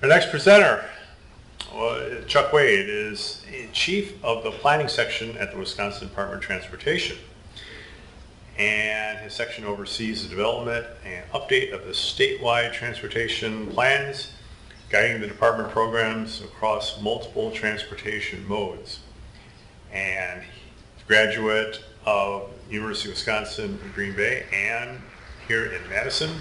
Our next presenter, Chuck Wade, is Chief of the Planning Section at the Wisconsin Department of Transportation. And his section oversees the development and update of the statewide transportation plans, guiding the department programs across multiple transportation modes. And he's a graduate of University of Wisconsin in Green Bay and here in Madison.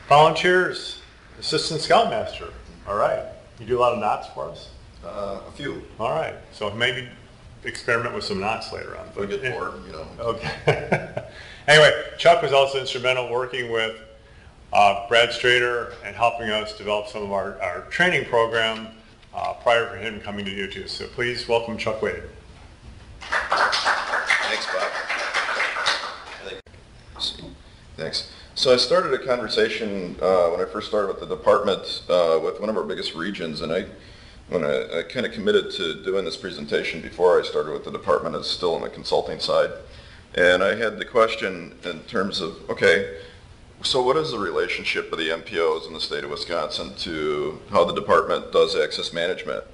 Volunteers, Assistant Scoutmaster. All right. You do a lot of knots for us? A few. All right. So maybe experiment with some knots later on. If we get bored, you know. Okay. Anyway, Chuck was also instrumental working with Brad Strader and helping us develop some of our training program prior to him coming to UT. So please welcome Chuck Wade. Thanks, Bob. Thanks. So I started a conversation when I first started with the department with one of our biggest regions, and when I kind of committed to doing this presentation before I started with the department, it's still on the consulting side. And I had the question in terms of, okay, so what is the relationship of the MPOs in the state of Wisconsin to how the department does access management?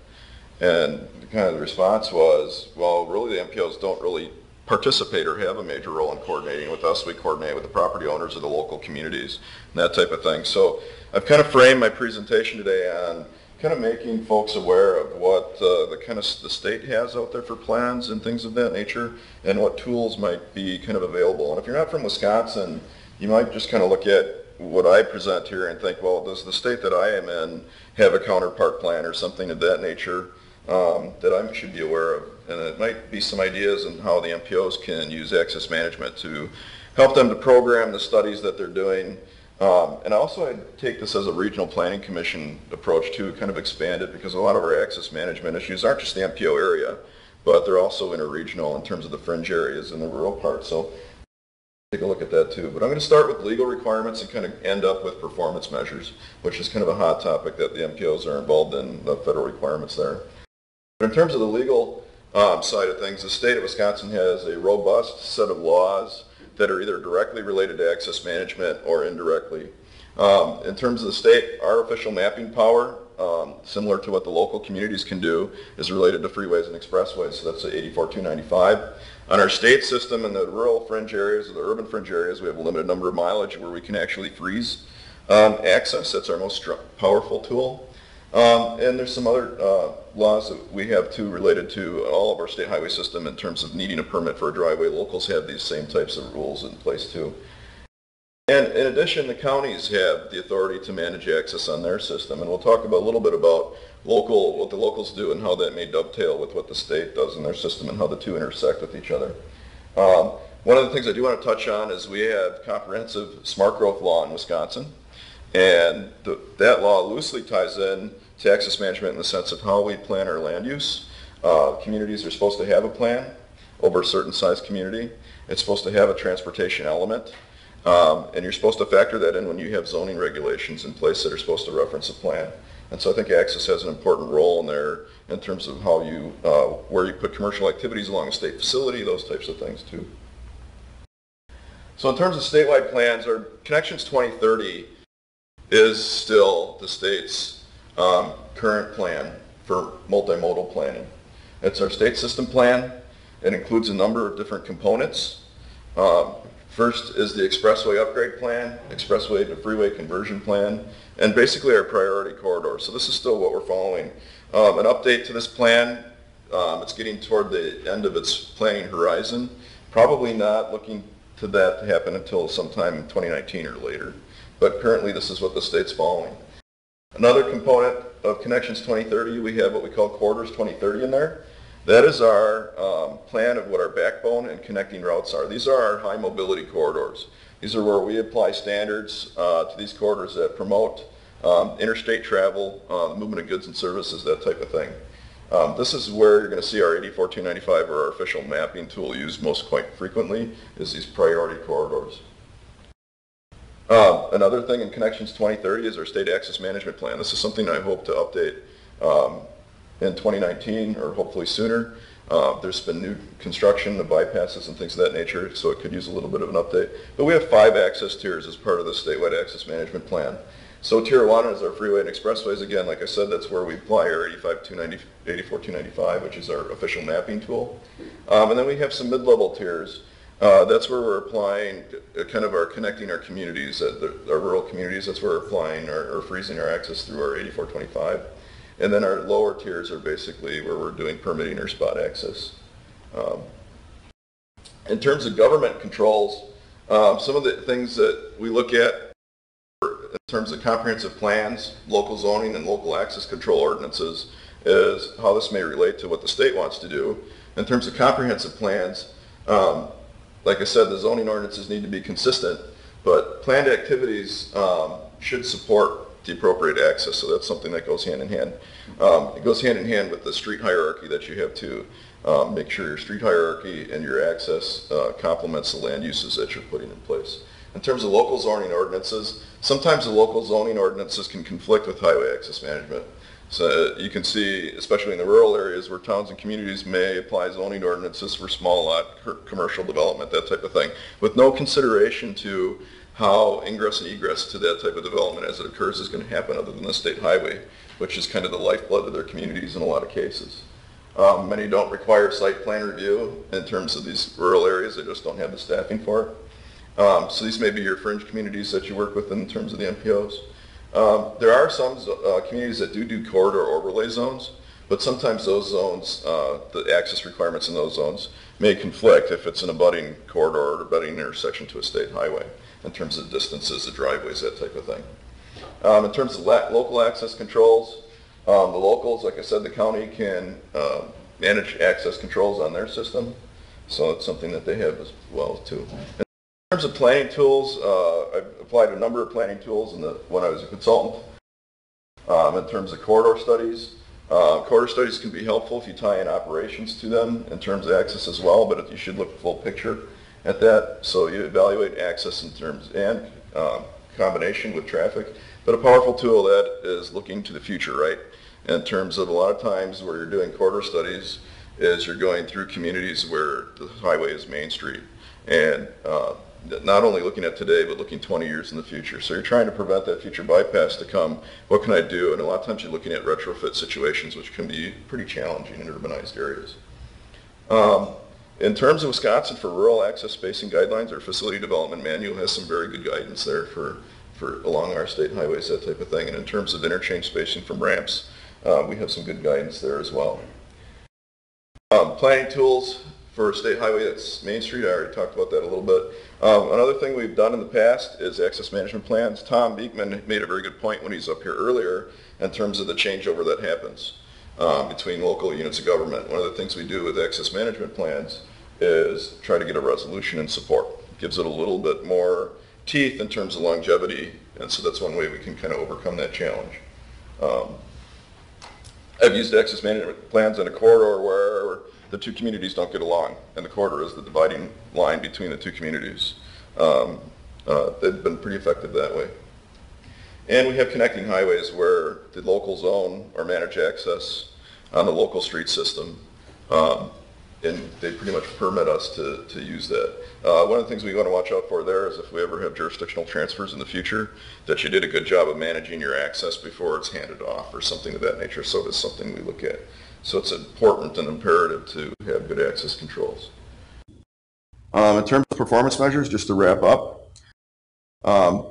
And kind of the response was, well, really the MPOs don't really participate or have a major role in coordinating with us. We coordinate with the property owners of the local communities and that type of thing. So I've kind of framed my presentation today on kind of making folks aware of what the state has out there for plans and things of that nature, and what tools might be kind of available. And if you're not from Wisconsin, you might just kind of look at what I present here and think, well, does the state that I am in have a counterpart plan or something of that nature that I should be aware of? And it might be some ideas on how the MPOs can use access management to help them to program the studies that they're doing. And also I'd take this as a regional planning commission approach to kind of expand it, because a lot of our access management issues aren't just the MPO area, but they're also interregional in terms of the fringe areas and the rural parts. So take a look at that too. But I'm going to start with legal requirements and kind of end up with performance measures, which is kind of a hot topic that the MPOs are involved in, the federal requirements there. But in terms of the legal side of things, the state of Wisconsin has a robust set of laws that are either directly related to access management or indirectly. In terms of the state, our official mapping power, similar to what the local communities can do, is related to freeways and expressways, so that's the 84295. On our state system, in the rural fringe areas or the urban fringe areas, we have a limited number of mileage where we can actually freeze access. That's our most powerful tool. And there's some other laws that we have too related to all of our state highway system in terms of needing a permit for a driveway. Locals have these same types of rules in place too. And in addition, the counties have the authority to manage access on their system. And we'll talk a little bit about what the locals do and how that may dovetail with what the state does in their system and how the two intersect with each other. One of the things I do want to touch on is we have comprehensive smart growth law in Wisconsin. And that law loosely ties in to access management in the sense of how we plan our land use. Communities are supposed to have a plan over a certain size community. It's supposed to have a transportation element. And you're supposed to factor that in when you have zoning regulations in place that are supposed to reference a plan. And so I think access has an important role in there in terms of how you, where you put commercial activities along a state facility, those types of things too. So in terms of statewide plans, our Connections 2030 is still the state's current plan for multimodal planning. It's our state system plan. It includes a number of different components. First is the expressway upgrade plan, expressway to freeway conversion plan, and basically our priority corridor. So this is still what we're following. An update to this plan, it's getting toward the end of its planning horizon. Probably not looking to that to happen until sometime in 2019 or later. But currently this is what the state's following. Another component of Connections 2030, we have what we call Corridors 2030 in there. That is our plan of what our backbone and connecting routes are. These are our high mobility corridors. These are where we apply standards to these corridors that promote interstate travel, the movement of goods and services, that type of thing. This is where you're going to see our 84295 or our official mapping tool used most quite frequently, is these priority corridors. Another thing in Connections 2030 is our state access management plan. This is something I hope to update in 2019 or hopefully sooner. There's been new construction of bypasses and things of that nature, so it could use a little bit of an update. But we have 5 access tiers as part of the statewide access management plan. So Tier 1 is our freeway and expressways. Again, like I said, that's where we apply our 84-295, which is our official mapping tool. And then we have some mid-level tiers. That's where we're applying kind of our connecting our communities, our rural communities. That's where we're applying or freezing our access through our 84-25. And then our lower tiers are basically where we're doing permitting or spot access. In terms of government controls, some of the things that we look at in terms of comprehensive plans, local zoning, and local access control ordinances is how this may relate to what the state wants to do. In terms of comprehensive plans, like I said, the zoning ordinances need to be consistent, but planned activities should support the appropriate access, so that's something that goes hand in hand. It goes hand in hand with the street hierarchy that you have to make sure your street hierarchy and your access complements the land uses that you're putting in place. In terms of local zoning ordinances, sometimes the local zoning ordinances can conflict with highway access management. So you can see, especially in the rural areas where towns and communities may apply zoning ordinances for small lot commercial development, that type of thing, with no consideration to how ingress and egress to that type of development as it occurs is going to happen other than the state highway, which is kind of the lifeblood of their communities in a lot of cases. Many don't require site plan review in terms of these rural areas. They just don't have the staffing for it. So these may be your fringe communities that you work with in terms of the MPOs. There are some communities that do corridor overlay zones, but sometimes those zones, the access requirements in those zones may conflict if it's an abutting corridor or abutting intersection to a state highway in terms of distances, the driveways, that type of thing. In terms of local access controls, the locals, like I said, the county can manage access controls on their system, so it's something that they have as well too. In terms of planning tools, I've applied a number of planning tools when I was a consultant. In terms of corridor studies, corridor studies can be helpful if you tie in operations to them in terms of access as well, but you should look full picture at that. So you evaluate access in terms and combination with traffic, but a powerful tool that is looking to the future, right? In terms of a lot of times where you're doing corridor studies is you're going through communities where the highway is Main Street, and not only looking at today, but looking 20 years in the future. So you're trying to prevent that future bypass to come. What can I do? And a lot of times you're looking at retrofit situations, which can be pretty challenging in urbanized areas. In terms of Wisconsin for rural access spacing guidelines, our facility development manual has some very good guidance there for along our state highways, that type of thing. And in terms of interchange spacing from ramps, we have some good guidance there as well. Planning tools for a state highway that's Main Street, I already talked about that a little bit. Another thing we've done in the past is access management plans. Tom Beekman made a very good point when he's up here earlier in terms of the changeover that happens between local units of government. One of the things we do with access management plans is try to get a resolution and support. It gives it a little bit more teeth in terms of longevity, and so that's one way we can kind of overcome that challenge. I've used access management plans in a corridor where the two communities don't get along, and the corridor is the dividing line between the two communities. They've been pretty effective that way. And we have connecting highways where the local zone or manage access on the local street system, and they pretty much permit us to use that. One of the things we want to watch out for there is if we ever have jurisdictional transfers in the future, that you did a good job of managing your access before it's handed off or something of that nature. So it's something we look at. So it's important and imperative to have good access controls. In terms of performance measures, just to wrap up,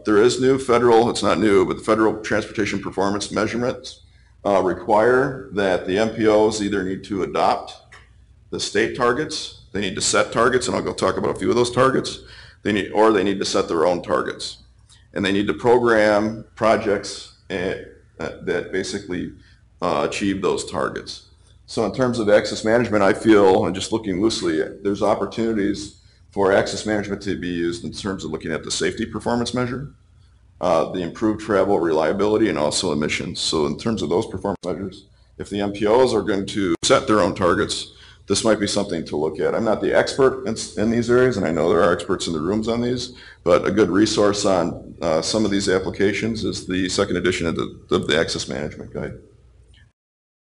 there is new federal, it's not new, but the federal transportation performance measurements require that the MPOs either need to adopt the state targets, they need to set targets, and I'll go talk about a few of those targets, or they need to set their own targets. And they need to program projects that basically achieve those targets. So in terms of access management, I feel, and just looking loosely, there's opportunities for access management to be used in terms of looking at the safety performance measure, the improved travel reliability, and also emissions. So in terms of those performance measures, if the MPOs are going to set their own targets, this might be something to look at. I'm not the expert in these areas, and I know there are experts in the rooms on these, but a good resource on some of these applications is the second edition of the Access Management Guide.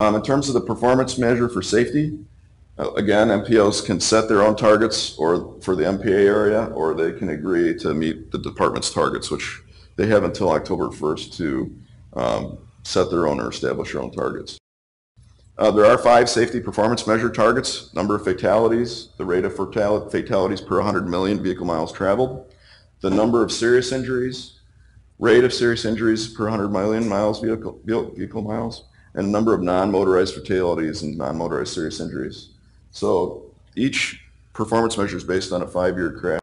In terms of the performance measure for safety, again, MPOs can set their own targets or for the MPA area, or they can agree to meet the department's targets, which they have until October 1st to set their own or establish their own targets. There are 5 safety performance measure targets: number of fatalities, the rate of fatalities per 100 million vehicle miles traveled, the number of serious injuries, rate of serious injuries per 100 million vehicle miles, and the number of non-motorized fatalities and non-motorized serious injuries. So each performance measure is based on a 5-year crash.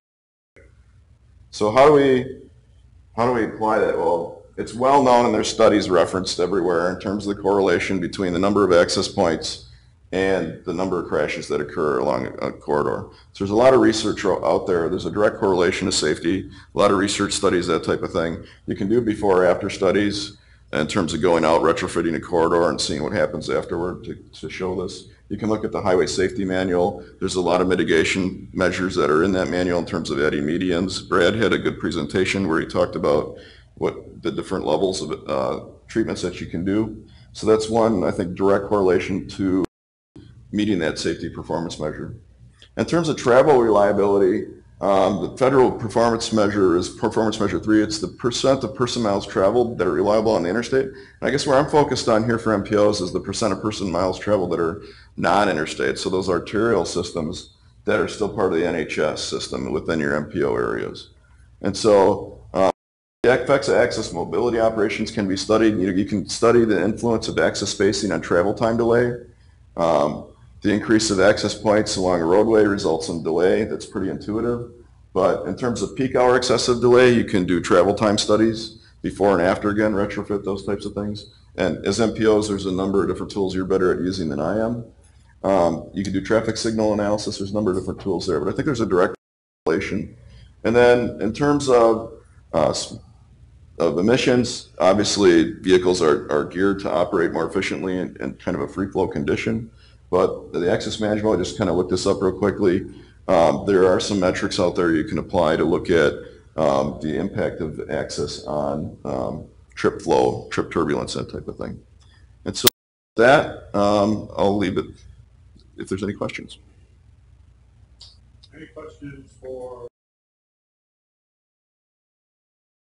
So how do we apply that? Well, it's well known, and there's studies referenced everywhere in terms of the correlation between the number of access points and the number of crashes that occur along a corridor. So there's a lot of research out there. There's a direct correlation to safety, a lot of research studies, that type of thing. You can do before or after studies in terms of going out, retrofitting a corridor and seeing what happens afterward to show this. You can look at the highway safety manual. There's a lot of mitigation measures that are in that manual in terms of adding medians. Brad had a good presentation where he talked about what the different levels of treatments that you can do. So that's one, I think, direct correlation to meeting that safety performance measure. In terms of travel reliability, the federal performance measure is performance measure 3. It's the percent of person miles traveled that are reliable on the interstate. And I guess where I'm focused on here for MPOs is the percent of person miles traveled that are non-interstate. So those arterial systems that are still part of the NHS system within your MPO areas. And so the effects of access mobility operations can be studied. You can study the influence of access spacing on travel time delay. The increase of access points along a roadway results in delay. That's pretty intuitive. But in terms of peak hour excessive delay, you can do travel time studies before and after, again, retrofit, those types of things. And as MPOs, there's a number of different tools you're better at using than I am. You can do traffic signal analysis. There's a number of different tools there, but I think there's a direct correlation. And then in terms of emissions, obviously vehicles are geared to operate more efficiently in kind of a free flow condition. But the access management, I just kind of looked this up real quickly. There are some metrics out there you can apply to look at the impact of access on trip flow, trip turbulence, that type of thing. And so with that, I'll leave it if there's any questions. Any questions for